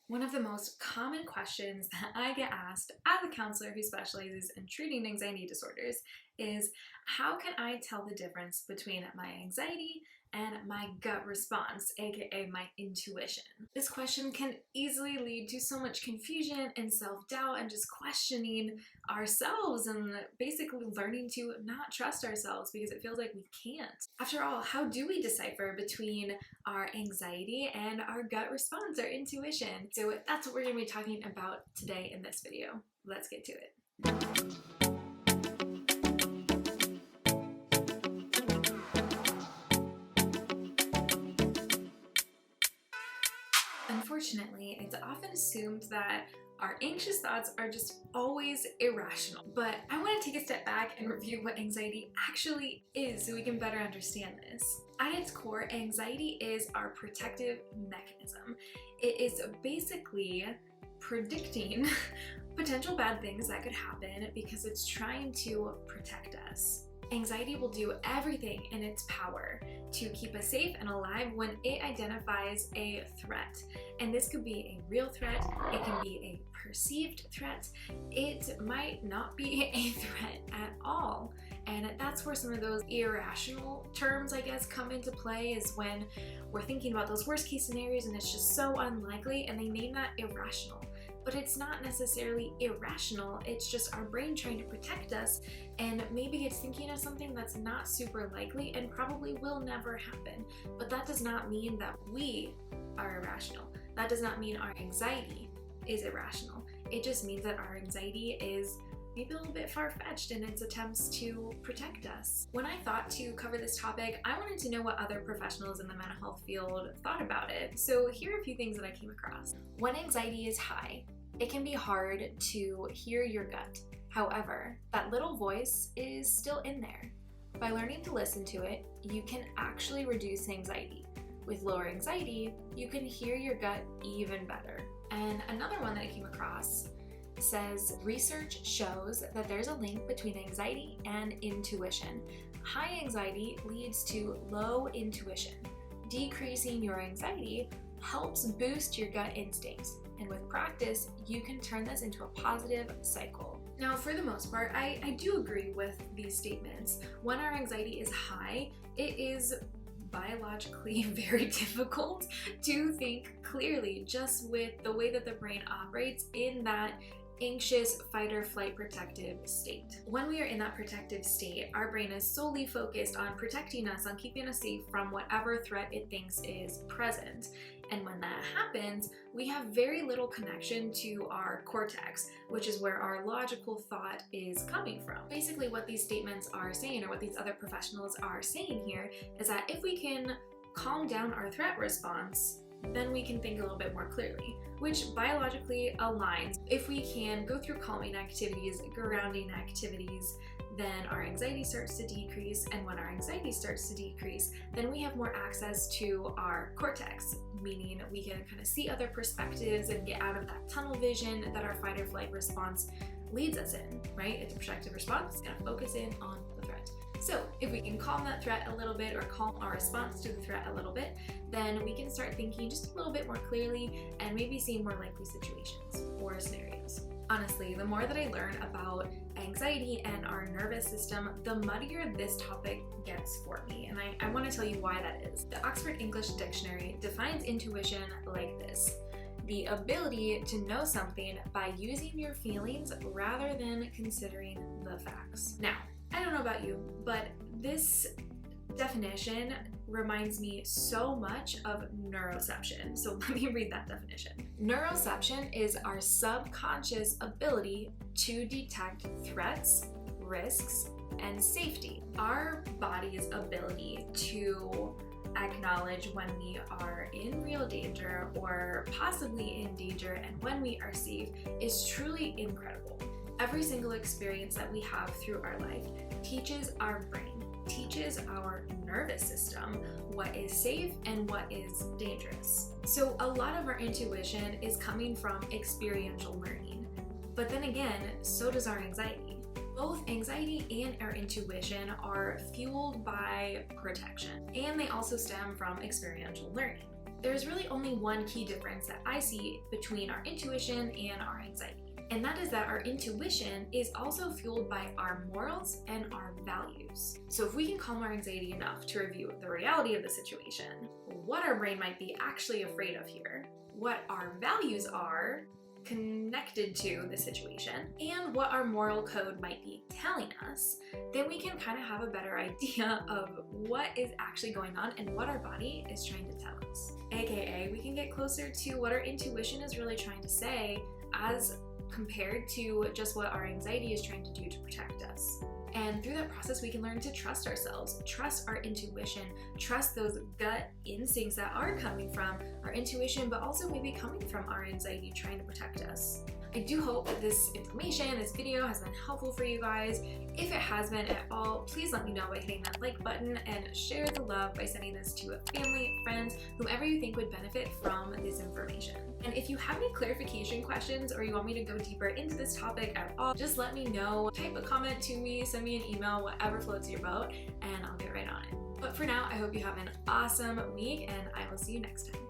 One of the most common questions that I get asked as a counselor who specializes in treating anxiety disorders is, how can I tell the difference between my anxiety and my gut response, aka my intuition? This question can easily lead to so much confusion and self-doubt and just questioning ourselves and basically learning to not trust ourselves because it feels like we can't. After all, how do we decipher between our anxiety and our gut response, our intuition? So that's what we're going to be talking about today in this video. Let's get to it. Unfortunately, it's often assumed that our anxious thoughts are just always irrational. But I want to take a step back and review what anxiety actually is so we can better understand this. At its core, anxiety is our protective mechanism. It is basically predicting potential bad things that could happen because it's trying to protect us. Anxiety will do everything in its power to keep us safe and alive when it identifies a threat. And this could be a real threat, it can be a perceived threat, it might not be a threat at all. And that's where some of those irrational terms, I guess, come into play, is when we're thinking about those worst case scenarios and it's just so unlikely, and they name that irrational. But it's not necessarily irrational, it's just our brain trying to protect us, and maybe it's thinking of something that's not super likely and probably will never happen. But that does not mean that we are irrational. That does not mean our anxiety is irrational. It just means that our anxiety is maybe a little bit far-fetched in its attempts to protect us. When I thought to cover this topic, I wanted to know what other professionals in the mental health field thought about it. So here are a few things that I came across. When anxiety is high, it can be hard to hear your gut. However, that little voice is still in there. By learning to listen to it, you can actually reduce anxiety. With lower anxiety, you can hear your gut even better. And another one that I came across says research shows that there's a link between anxiety and intuition. High anxiety leads to low intuition. Decreasing your anxiety helps boost your gut instincts, and with practice, you can turn this into a positive cycle. Now, for the most part, I do agree with these statements. When our anxiety is high, it is biologically very difficult to think clearly, just with the way that the brain operates in that anxious fight or flight protective state. When we are in that protective state, our brain is solely focused on protecting us, on keeping us safe from whatever threat it thinks is present. And when that happens, we have very little connection to our cortex, which is where our logical thought is coming from. Basically, what these statements are saying, or what these other professionals are saying here, is that if we can calm down our threat response, then we can think a little bit more clearly, which biologically aligns. If we can go through calming activities, grounding activities, then our anxiety starts to decrease, and when our anxiety starts to decrease, then we have more access to our cortex, meaning we can kind of see other perspectives and get out of that tunnel vision that our fight or flight response leads us in, right? It's a protective response, it's gonna focus in on the threat. So if we can calm that threat a little bit, or calm our response to the threat a little bit, then we can start thinking just a little bit more clearly and maybe see more likely situations or scenarios. Honestly, the more that I learn about anxiety and our nervous system, the muddier this topic gets for me, and I want to tell you why that is. The Oxford English Dictionary defines intuition like this: the ability to know something by using your feelings rather than considering the facts. Now, I don't know about you, but this definition reminds me so much of neuroception. So let me read that definition. Neuroception is our subconscious ability to detect threats, risks, and safety. Our body's ability to acknowledge when we are in real danger or possibly in danger and when we are safe is truly incredible. Every single experience that we have through our life teaches our brain, teaches our nervous system what is safe and what is dangerous. So a lot of our intuition is coming from experiential learning. But then again, so does our anxiety. Both anxiety and our intuition are fueled by protection, and they also stem from experiential learning. There's really only one key difference that I see between our intuition and our anxiety. And that is that our intuition is also fueled by our morals and our values. So if we can calm our anxiety enough to review the reality of the situation, what our brain might be actually afraid of here, what our values are connected to the situation, and what our moral code might be telling us, then we can kind of have a better idea of what is actually going on and what our body is trying to tell us. AKA, we can get closer to what our intuition is really trying to say as compared to just what our anxiety is trying to do to protect us. And through that process, we can learn to trust ourselves, trust our intuition, trust those gut instincts that are coming from our intuition, but also maybe coming from our anxiety trying to protect us. I do hope that this information, this video has been helpful for you guys. If it has been at all, please let me know by hitting that like button and share the love by sending this to family, friends, whomever you think would benefit from this information. And if you have any clarification questions or you want me to go deeper into this topic at all, just let me know. Type a comment to me, send me an email, whatever floats your boat, and I'll get right on it. But for now, I hope you have an awesome week and I will see you next time.